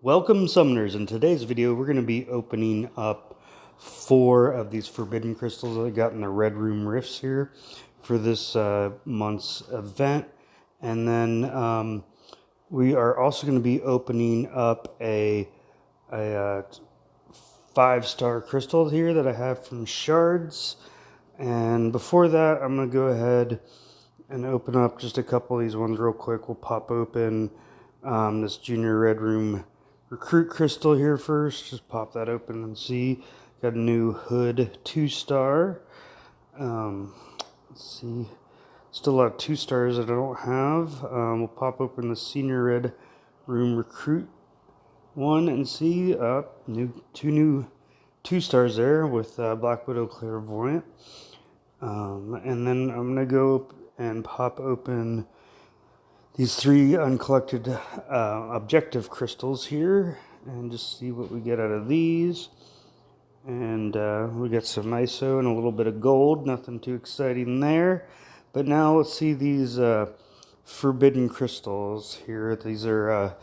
Welcome Summoners. In today's video we're going to be opening up 4 of these forbidden crystals that I got in the Red Room Rifts here for this month's event. And then we are also going to be opening up a 5-star crystal here that I have from Shards. And before that, I'm going to go ahead and open up just a couple of these ones real quick. We'll pop open this Junior Red Room Recruit crystal here first. Just pop that open and see. Got a new Hood 2-star. Let's see. Still a lot of 2-stars that I don't have. We'll pop open the Senior Red Room Recruit one and see. Two new 2-stars there with Black Widow Clairvoyant. And then I'm going to go and pop open these 3 uncollected objective crystals here and just see what we get out of these. And we got some ISO and a little bit of gold, nothing too exciting there. But now let's see these forbidden crystals here. These are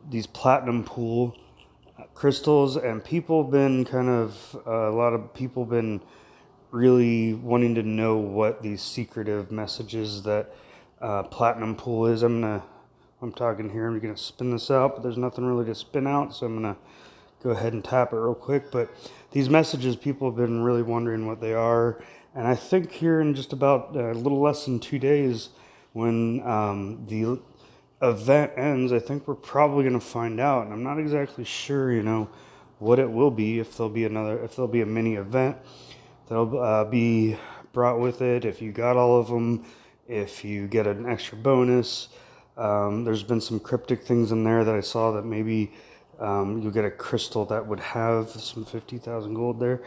these platinum pool crystals, and people have been a lot of people been really wanting to know what these secretive messages that platinum pool is. I'm talking here, I'm gonna spin this out, but there's nothing really to spin out, so I'm gonna go ahead and tap it real quick. But these messages, people have been really wondering what they are, and I think here in just about a little less than 2 days, when the event ends, I think we're probably gonna find out, and I'm not exactly sure, what it will be. If there'll be a mini event that'll be brought with it, if you got all of them, if you get an extra bonus. There's been some cryptic things in there that I saw that maybe you'll get a crystal that would have some 50,000 gold there.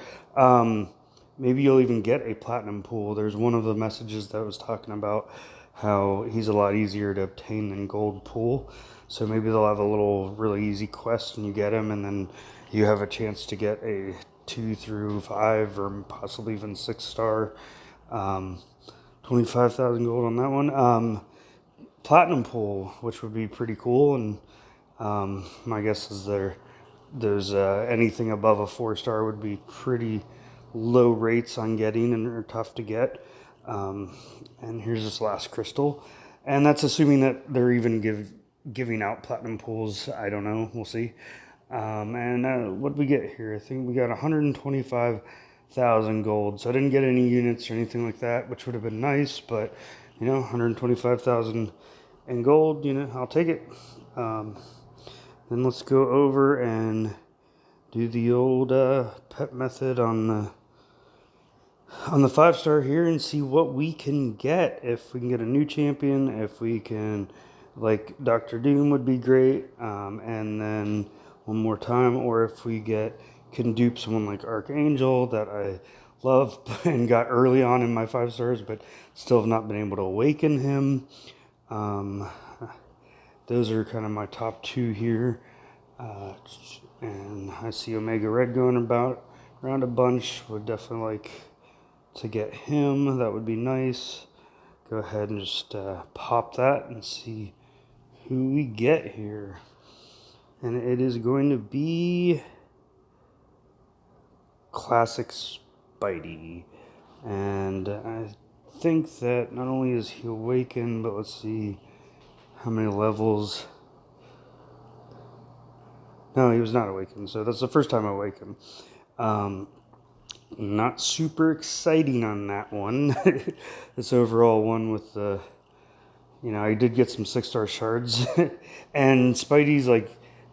Maybe you'll even get a platinum pool. There's one of the messages that was talking about how he's a lot easier to obtain than gold pool. So maybe they'll have a little really easy quest and you get him, and then you have a chance to get a 2 through 5 or possibly even 6-star. 25,000 gold on that one. Platinum pool, which would be pretty cool, and my guess is there's anything above a 4-star would be pretty low rates on getting and are tough to get. And here's this last crystal, and that's assuming that they're even giving out platinum pools. I don't know, we'll see. And what did we get here? I think we got 125,000 gold. So I didn't get any units or anything like that, which would have been nice, but 125,000 in gold, I'll take it. Then let's go over and do the old pet method on the 5-star here and see what we can get. If we can get a new champion, if we can, like Dr. Doom would be great, and then one more time, or if we can dupe someone like Archangel that I love and got early on in my 5-stars, but still have not been able to awaken him. Those are kind of my top 2 here. And I see Omega Red going around a bunch. Would definitely like to get him. That would be nice. Go ahead and just pop that and see who we get here. And it is going to be Classic Spidey. And I think that not only is he awakened, but let's see how many levels. No, he was not awakened, so that's the first time I awakened. Not super exciting on that one. This overall one with the, I did get some 6-star shards. And Spidey's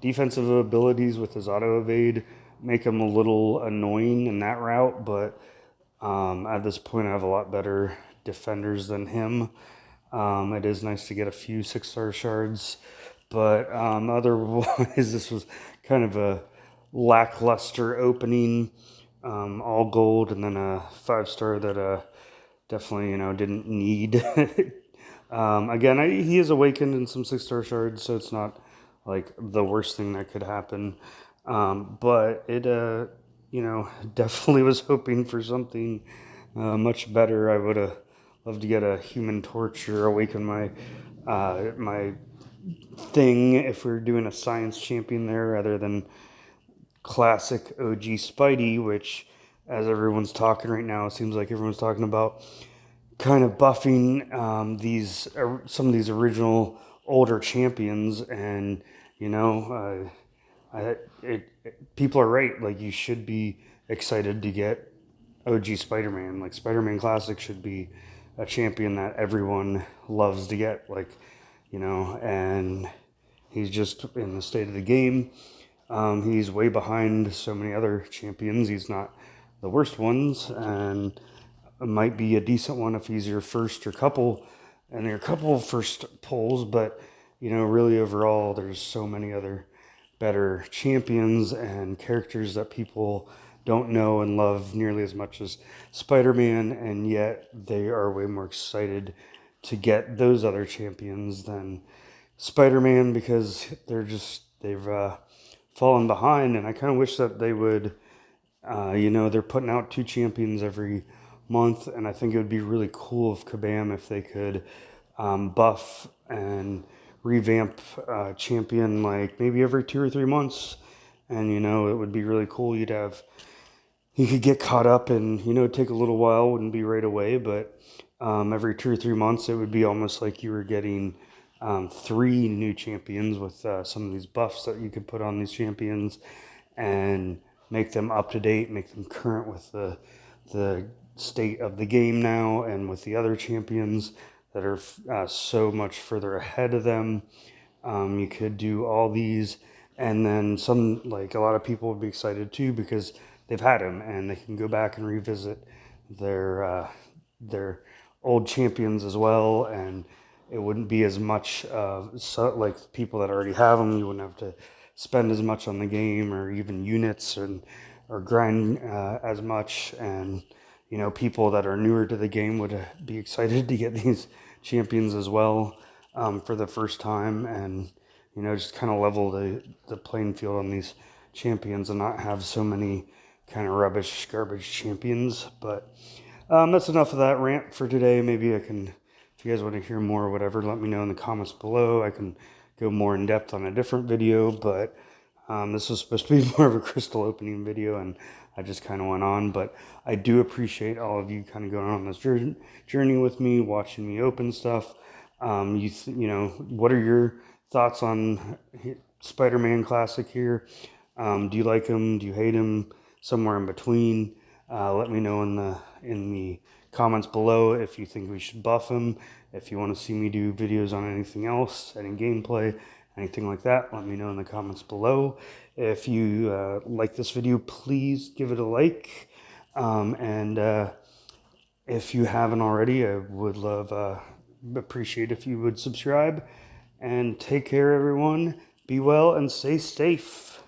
defensive abilities with his auto evade make him a little annoying in that route, but at this point I have a lot better defenders than him. It is nice to get a few 6-star shards, but otherwise this was kind of a lackluster opening. All gold, and then a 5-star that definitely didn't need. Again, he is awakened in some 6-star shards, so it's not like the worst thing that could happen. But it definitely was hoping for something much better. I would have loved to get a Human Torch or awaken my thing if we're doing a science champion there rather than classic OG Spidey, which, as everyone's talking right now, it seems like everyone's talking about kind of buffing these some of these original older champions, and you know, people are right. Like, you should be excited to get OG Spider-Man. Like, Spider-Man Classic should be a champion that everyone loves to get. Like, you know, and he's just in the state of the game. He's way behind so many other champions. He's not the worst ones, and it might be a decent one if he's your first or couple, and your couple first pulls. But you know, really overall, there's so many other better champions and characters that people don't know and love nearly as much as Spider-Man, and yet they are way more excited to get those other champions than Spider-Man, because they've fallen behind. And I kind of wish that they would, you know, they're putting out 2 champions every month, and I think it would be really cool of Kabam if they could buff and revamp champion like maybe every 2 or 3 months. And you know, it would be really cool. You could get caught up, and you know, it'd take a little while, wouldn't be right away, but every 2 or 3 months, it would be almost like you were getting 3 new champions with some of these buffs that you could put on these champions and make them up to date, make them current with the state of the game now, and with the other champions that are so much further ahead of them. You could do all these, and then some, like a lot of people would be excited too because they've had them and they can go back and revisit their old champions as well, and it wouldn't be as much like people that already have them. You wouldn't have to spend as much on the game or even units or grind as much. And you know, people that are newer to the game would be excited to get these champions as well for the first time, and you know, just kind of level the playing field on these champions and not have so many kind of rubbish garbage champions. But that's enough of that rant for today. Maybe I can, if you guys want to hear more or whatever, let me know in the comments below. I can go more in depth on a different video, but this was supposed to be more of a crystal opening video, and I just kind of went on. But I do appreciate all of you kind of going on this journey with me, watching me open stuff. You know, what are your thoughts on Spider-Man Classic here? Do you like him? Do you hate him? Somewhere in between. Let me know in the comments below if you think we should buff him. If you want to see me do videos on anything else, any gameplay, anything like that, let me know in the comments below. If you like this video, please give it a like. And if you haven't already, I would appreciate if you would subscribe. And take care, everyone. Be well and stay safe.